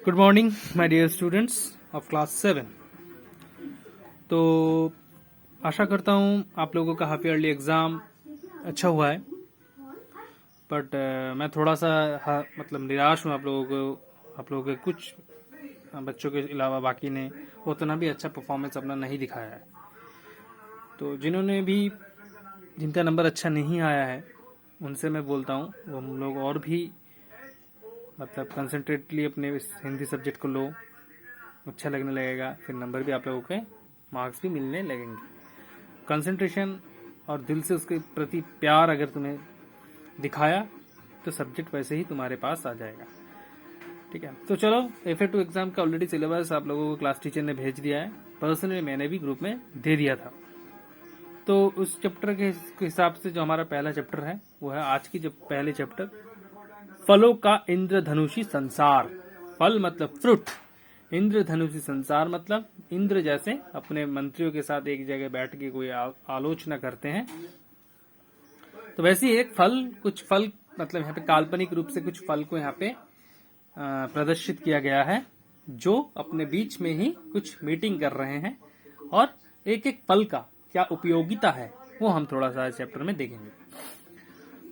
Good morning my dear students of class 7। तो आशा करता हूँ आप लोगों का हाफ ईयरली एग्ज़ाम अच्छा हुआ है। बट मैं थोड़ा सा मतलब निराश हूँ। आप लोगों के कुछ बच्चों के अलावा बाकी ने उतना भी अच्छा परफॉर्मेंस अपना नहीं दिखाया है। तो जिनका नंबर अच्छा नहीं आया है उनसे मैं बोलता हूँ वो हम लोग और भी मतलब कंसंट्रेटली अपने इस हिंदी सब्जेक्ट को लो, अच्छा लगने लगेगा, फिर नंबर भी आप लोगों के मार्क्स भी मिलने लगेंगे। कंसंट्रेशन और दिल से उसके प्रति प्यार अगर तुम्हें दिखाया तो सब्जेक्ट वैसे ही तुम्हारे पास आ जाएगा। ठीक है, तो चलो FA2 एग्जाम का ऑलरेडी सिलेबस आप लोगों को क्लास टीचर ने भेज दिया है। पर्सनली मैंने भी ग्रुप में दे दिया था। तो उस चैप्टर के हिसाब से जो हमारा पहला चैप्टर है वो है आज की जब पहले चैप्टर, फलों का इंद्रधनुषी संसार। फल मतलब फ्रूट, इंद्रधनुषी संसार मतलब इंद्र जैसे अपने मंत्रियों के साथ एक जगह बैठ के कोई आलोचना करते हैं। तो वैसे ही एक कुछ फल मतलब यहाँ पे काल्पनिक रूप से कुछ फल को यहाँ पे प्रदर्शित किया गया है जो अपने बीच में ही कुछ मीटिंग कर रहे हैं, और एक एक फल का क्या उपयोगिता है वो हम थोड़ा सा इस चैप्टर में देखेंगे।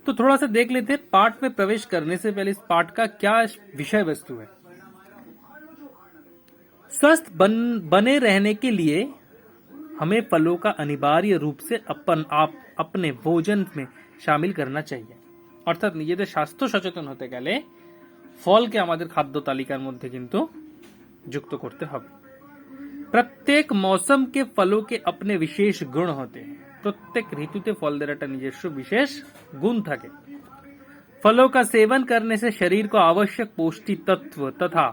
तो थोड़ा सा देख लेते हैं। पाठ में प्रवेश करने से पहले इस पाठ का क्या विषय वस्तु है। स्वस्थ बने रहने के लिए हमें फलों का अनिवार्य रूप से अपने भोजन में शामिल करना चाहिए। অর্থাৎ নিজেদের স্বাস্থ্য সচেতন হতে গেলে ফলকে আমাদের খাদ্য তালিকার মধ্যে কিন্তু যুক্ত করতে হবে। प्रत्येक मौसम के फलों के अपने विशेष गुण होते हैं। प्रत्येक ऋतुते फलদের একটা নিজস্ব বিশেষ गुण থাকে। फलों का सेवन करने से शरीर को आवश्यक पौष्टिक तत्व तथा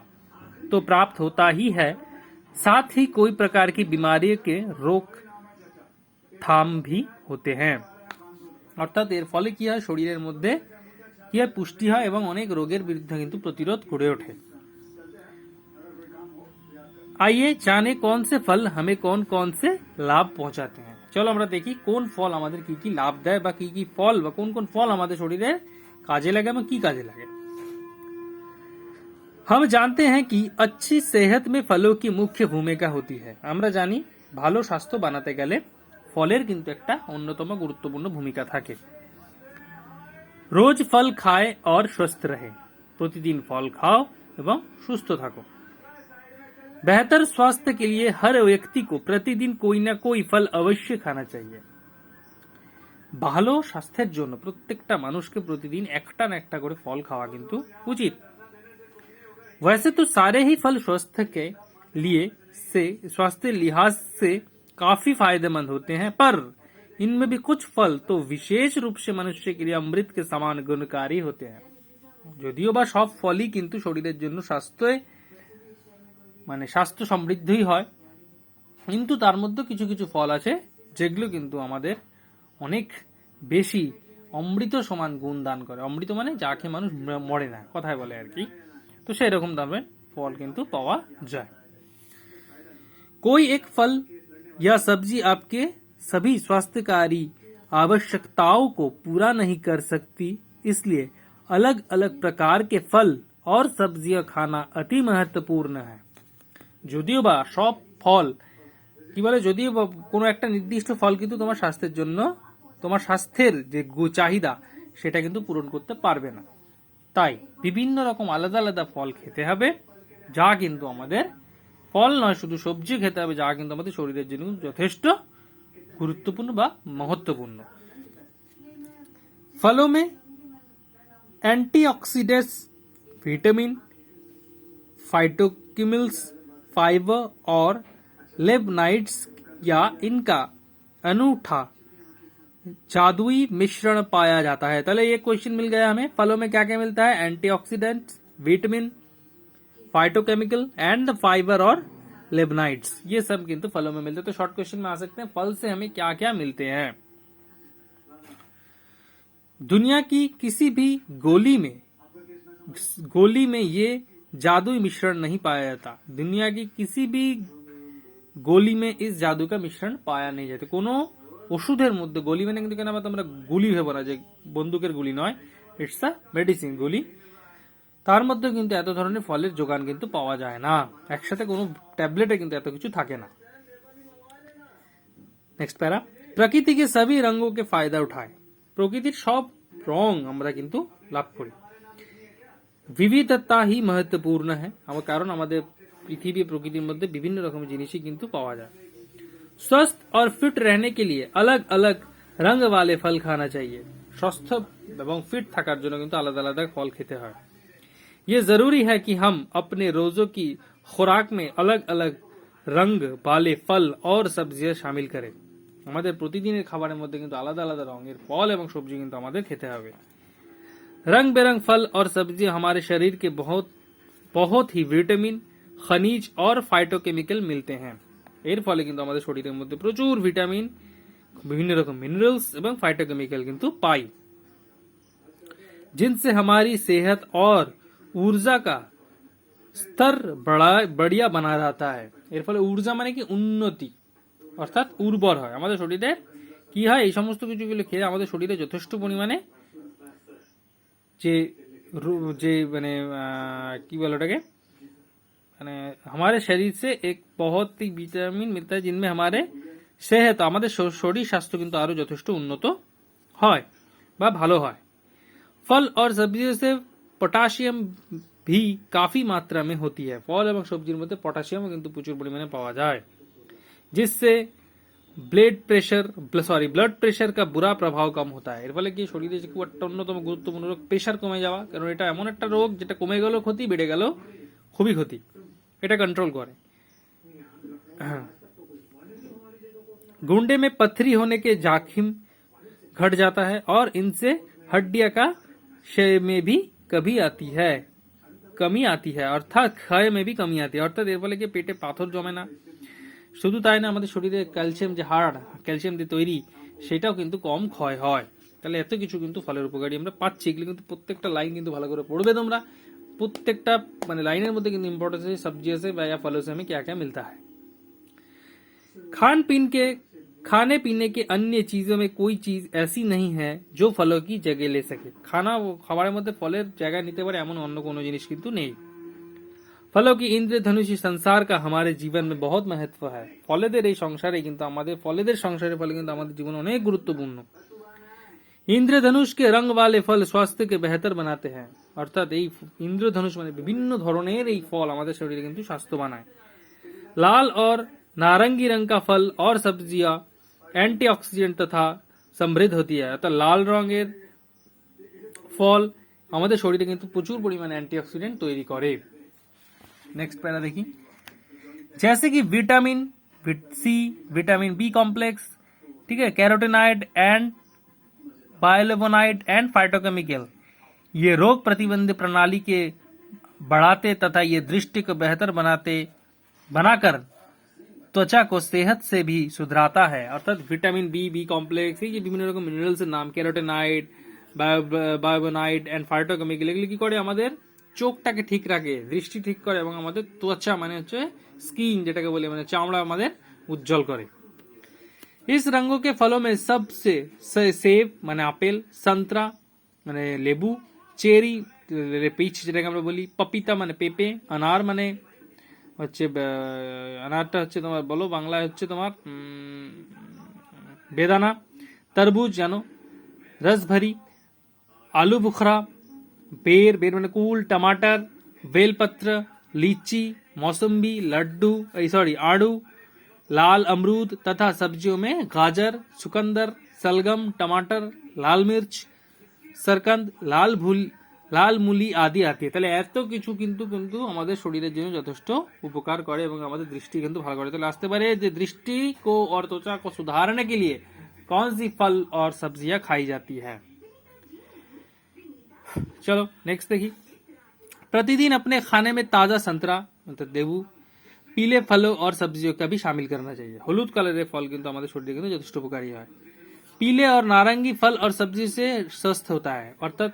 तो प्राप्त होता ही है, साथ ही कोई प्रकार की बीमारी के रोकथाम भी होते हैं। অর্থাৎ এর ফলে কি হয়, শরীরের মধ্যে কি হয়, পুষ্টি হয় এবং অনেক রোগের বিরুদ্ধে কিন্তু প্রতিরোধ গড়ে ওঠে। आइए जाने कौन से फल हमें कौन कौन से लाभ पहुंचाते हैं। चलो আমরা দেখি কোন ফল আমাদের কি কি লাভ দেয় বা কি কি ফল বা কোন কোন ফল আমাদের শরীরে কাজে লাগে এবং কি কাজে লাগে। हम जानते हैं कि अच्छी सेहत में फलों की मुख्य भूमिका होती है। আমরা জানি ভালো স্বাস্থ্য বানাতে গেলে ফলের কিন্তু একটা অন্যতম গুরুত্বপূর্ণ ভূমিকা থাকে। रोज फल खाए और स्वस्थ रहे। प्रतिदिन फल खाओ এবং সুস্থ থাকো। बेहतर स्वास्थ्य के लिए हर व्यक्ति को प्रतिदिन कोई ना कोई फल अवश्य खाना चाहिए। ভালো স্বাস্থ্যের জন্য প্রত্যেকটা মানুষকে প্রতিদিন একটা না একটা করে ফল খাওয়া কিন্তু উচিত। वैसे तो सारे ही फल स्वास्थ्य लिहाज से काफी फायदेमंद होते हैं, पर इनमें भी कुछ फल तो विशेष रूप से मनुष्य के लिए अमृत के समान गुणकारी होते हैं। যদিও বা সব ফলই কিন্তু শরীরের জন্য স্বাস্থ্য সমৃদ্ধই হয়, কিন্তু তার মধ্যে কিছু কিছু ফল আছে যেগুলো কিন্তু আমাদের অনেক বেশি অমৃত সমান গুণ দান করে। অমৃত মানে যা খেয়ে মানুষ মরে না, কথায় বলে আর কি। তো সেই রকম দামের ফল কিন্তু পাওয়া যায়। कोई एक फल या सब्जी आपके सभी स्वास्थ्यकारी आवश्यकताओं को पूरा नहीं कर सकती, इसलिए अलग अलग प्रकार के फल और सब्जियां खाना अति महत्वपूर्ण है। যদিও বা সব ফল কি বলে, যদিও বা কোনো একটা নির্দিষ্ট ফল কিন্তু তোমার স্বাস্থ্যের জন্য তোমার স্বাস্থ্যের যে চাহিদা সেটা কিন্তু পূরণ করতে পারবে না। তাই বিভিন্ন রকম আলাদা আলাদা ফল খেতে হবে, যা কিন্তু আমাদের ফল নয় শুধু সবজি খেতে হবে, যা কিন্তু আমাদের শরীরের জন্য যথেষ্ট গুরুত্বপূর্ণ বা महत्वपूर्ण। फलों में एंटीऑक्सीडेंट्स, विटामिन, फाइटोकेमिकल्स, फाइबर और लेबनाइड्स या इनका अनूठा जादुई मिश्रण पाया जाता है। चलो ये क्वेश्चन मिल गया हमें, फलों में क्या क्या मिलता है, antioxidants, vitamin, phytochemical and fibre और लेबनाइड्स, ये सब किंतु फलों में मिलते हैं। तो शॉर्ट क्वेश्चन में आ सकते हैं फल से हमें क्या क्या मिलते हैं। दुनिया की किसी भी गोली में ये जादुई मिश्रण नहीं पाया जाता। दुनिया की किसी भी गोली में इस जादू का मिश्रण पाया नहीं जाता। কোনো ওষুধের মধ্যে গলি মানে কিন্তু কেন আমরা গুলি ভেবো না যে বন্দুকের গুলি নয়, ইটস আ মেডিসিন গুলি। তার মধ্যে কিন্তু এত ধরনের ফলের যোগান কিন্তু পাওয়া যায় না, একসাথে কোনো ট্যাবলেটে কিন্তু এত কিছু থাকে না। নেক্সট প্যারা, প্রকৃতি के सभी रंगों के फायदा उठाए। প্রকৃতির সব রং আমরা কিন্তু লাভ করি। विविधता ही महत्वपूर्ण है, কারণ আমাদের পৃথিবী প্রকৃতির মধ্যে বিভিন্ন রকমের জিনিসই কিন্তু পাওয়া যায়। स्वस्थ और फिट रहने के लिए अलग अलग रंग वाले फल खाना चाहिए। সুস্থ এবং ফিট থাকার জন্য কিন্তু আলাদা আলাদা ফল খেতে হয়। ये जरूरी है कि हम अपने रोजों की खुराक में अलग अलग रंग वाले फल और सब्जियां शामिल करें। আমাদের প্রতিদিনের খাবারের মধ্যে কিন্তু আলাদা আলাদা রঙের ফল এবং সবজি কিন্তু আমাদের খেতে হবে। रंग बेरंग फल और सब्जियां हमारे शरीर के बहुत बहुत ही विटामिन, खनिज और फाइटोकेमिकल मिलते हैं। এর ফলে কিন্তু আমাদের শরীরের মধ্যে প্রচুর ভিটামিন, বিভিন্ন রকম মিনারেলস এবং ফাইটোকেমিক্যাল কিন্তু পাই, जिनसे हमारी सेहत और ऊर्जा का स्तर बढ़िया बना रहता है। এর ফলে ऊर्जा মানে কি উন্নতি, অর্থাৎ উর্বর হয় আমাদের শরীরে। কি হয়, এই সমস্ত কিছুগুলো খেয়ে আমাদের শরীরে যথেষ্ট পরিমাণে যে যে মানে কি বলে ওটাকে, মানে हमारे शरीर से एक बहुत ही विटामिन मिलता है जिनमें हमारे सेहत, আমাদের শরীর স্বাস্থ্য কিন্তু আরো যথেষ্ট উন্নত হয় বা ভালো হয়। फल और सब्जियों से पोटाशियम भी काफी मात्रा में होती है। फल এবং সবজির মধ্যে পটাশিয়াম কিন্তু প্রচুর পরিমাণে পাওয়া যায়, जिससे ब्लड प्रेशर का बुरा प्रभाव कम होता है। এর ফলে কি শরীরে যে খুব একটা অন্যতম গুরুত্বপূর্ণ রোগ প্রেশার কমে যাওয়া, কারণ এটা এমন একটা রোগ যেটা কমে গেল ক্ষতি, বেড়ে গেল খুবই ক্ষতি, এটা कंट्रोल करे। गुंडे में पत्थरी होने के जोखिम घट जाता है और इनसे हड्डियां का क्षय में भी कमी आती है, অর্থাৎ ক্ষয় में भी कमी आती है। অর্থাৎ এর ফলে কি পেটে পাথর জমে না, শুধু তাই না, আমাদের শরীরে ক্যালসিয়াম যে হাড় ক্যালসিয়াম দিয়ে তৈরি সেটাও কিন্তু কম ক্ষয় হয়। তাহলে এত কিছু কিন্তু ফলের উপকারী আমরা পাচ্ছি। এগুলো কিন্তু প্রত্যেকটা লাইন কিন্তু ভালো করে পড়বে তোমরা, প্রত্যেকটা মানে লাইনের মধ্যে কিন্তু ইম্पोर्टेंस है सब्जियों से या फलों से हमें क्या क्या मिलता है। खाने पीने के अन्य चीजों में कोई चीज ऐसी नहीं है जो फलों की जगह ले सके। খাবারের মধ্যে ফলের জায়গা নিতে পারে এমন অন্য কোনো জিনিস কিন্তু নেই। फलों की इंद्रधनुषी संसार का हमारे जीवन में बहुत महत्व है। ফলেদের এই সংসারে কিন্তু আমাদের ফলেদের সংসারের ফলে কিন্তু আমাদের জীবন অনেক গুরুত্বপূর্ণ। इंद्रधनुष के रंग वाले फल स्वास्थ्य के बेहतर बनाते हैं। অর্থাৎ এই इंद्रधनुष মানে বিভিন্ন ধরনের এই ফল আমাদের শরীরে কিন্তু স্বাস্থ্য বানায়। लाल और नारंगी रंग का फल और सब्जियां एंटीऑक्सीडेंट तथा समृद्ध होती है। অর্থাৎ লাল রঙের ফল আমাদের শরীরে কিন্তু প্রচুর পরিমাণে অ্যান্টিঅক্সিডেন্ট তৈরি করে। नेक्स्ट पैरा देखिए, जैसे कि vitamin C, vitamin B complex, ठीक है, carotenoid and bioflavonoid and phytochemical, ये रोग प्रतिबंध प्रणाली के बढ़ाते तथा ये दृष्टि को बेहतर बनाकर त्वचा को सेहत से भी सुधराता है। अर्थात विटामिन बी कॉम्प्लेक्स, ये বিভিন্ন রকম মিনারেলসের নাম, ক্যারোটিনয়েড, বায়োলেভোনাইড এন্ড ফাইটোকেমিক্যাল, এগুলো কি করে আমাদের চোখটাকে ঠিক রাখে, দৃষ্টি ঠিক করে এবং আমাদের ত্বচা মানে হচ্ছে স্কিন যেটাকে বলে মানে চামড়া আমাদের উজ্জ্বল করে। इस रंगों के फलों में सबसे सेब माने আপেল, संतरा মানে লেবু, চেরি পিচ যেটাকে আমরা বলি, পপিতা মানে পেঁপে, अनार মানে হচ্ছে अनारটা হচ্ছে তোমার বলো বাংলায় হচ্ছে তোমার বেদানা, तरबूज জানো रसभरी, आलू बुखारा, बेर माने कुल, टमाटर, बेलपत्र, लीची, मौसम्बी, लड्डू आड़ू, लाल अमरूद तथा सब्जियों में गाजर, चुकंदर, सलगम, टमाटर, लाल मिर्च, सरकंद, লাল মুলি আদি আতি। তাহলে এত কিছু কিন্তু কিন্তু আমাদের শরীরের জন্য যথেষ্ট উপকার করে এবং আমাদের দৃষ্টি কিন্তু ভালো করে। তাহলে আসতে পারে যে दृष्टि को और त्वचा को सुधारने के लिए कौन सी फल और सब्जियां खाई जाती है। चलो नेक्स्ट देखिए, प्रतिदिन अपने खाने में ताजा संतरा मतलब লেবু, पीले फलों और सब्जियों का भी शामिल करना चाहिए। হলুদ কালারের ফল কিন্তু আমাদের শরীরে কিন্তু যথেষ্ট উপকারী হয়। पीले और नारंगी फल और सब्जी से स्वस्थ होता है। অর্থাৎ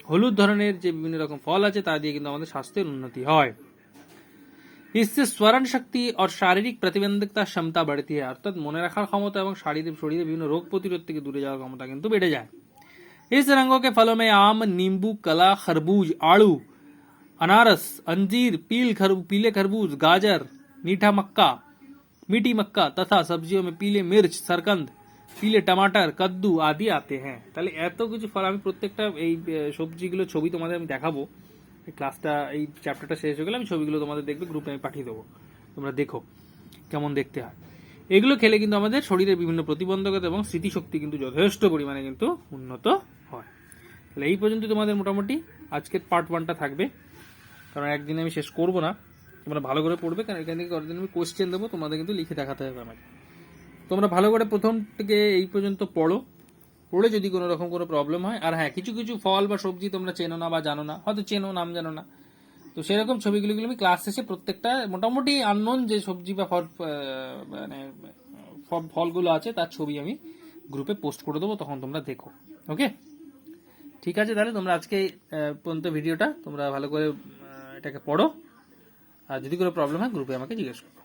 হলুদ ধরনের যে বিভিন্ন রকম ফল আছে তা দিয়ে কিন্তু আমাদের স্বাস্থ্যের উন্নতি হয়। इससे स्मरण शक्ति और शारीरिक प्रतिबंधकता क्षमता बढ़ती है। অর্থাৎ মনে রাখার ক্ষমতা এবং শরীরে বিভিন্ন রোগ প্রতিরোধ থেকে দূরে যাওয়ার ক্ষমতা কিন্তু বেড়ে যায়। इस रंगों के फलों में आम, नींबू, कला, खरबूज, आड़ू, अनारस, अंजीर, पीले खरबूज, गाजर, मीठी मक्का तथा सब्जियों में पीले मिर्च, सरकंद, पीले टमाटर, कद्दू आदि आते हैं। তাহলে এত কিছু ফল আমি প্রত্যেকটা এই সবজিগুলো ছবি তোমাদের আমি দেখাবো। এই ক্লাসটা এই চ্যাপ্টারটা শেষ হয়ে গেলে আমি ছবিগুলো তোমাদের দেখবে গ্রুপে আমি পাঠিয়ে দেবো, তোমরা দেখো কেমন দেখতে হয়। এগুলো খেলে কিন্তু আমাদের শরীরের বিভিন্ন প্রতিবন্ধকতা এবং স্মৃতিশক্তি কিন্তু যথেষ্ট পরিমাণে কিন্তু উন্নত হয়। তাহলে এই পর্যন্ত তোমাদের মোটামুটি আজকের পার্ট 1টা থাকবে, কারণ একদিনে আমি শেষ করবো না। তোমরা ভালো করে পড়বে, কারণ এখান থেকে কতদিন আমি কোশ্চেন দেবো, তোমাদের কিন্তু লিখে দেখাতে হবে আমাকে। তোমরা ভালো করে প্রথম থেকে এই পর্যন্ত পড়ে যদি কোনো রকম কোনো প্রবলেম হয়, আর হ্যাঁ কিছু কিছু ফল বা সবজি তোমরা চেনো না বা জানো না, হয়তো চেনো নাম জানো না, তো সেরকম ছবিগুলো আমি ক্লাস শেষে প্রত্যেকটা মোটামুটি আননোন যে সবজি বা মানে ফলগুলো আছে তার ছবি আমি গ্রুপে পোস্ট করে দেবো, তখন তোমরা দেখো। ওকে, ঠিক আছে। তাহলে তোমরা আজকে পর্যন্ত ভিডিওটা তোমরা ভালো করে এটাকে পড়ো, আর যদি কোনো প্রবলেম হয় গ্রুপে আমাকে জিজ্ঞেস করো।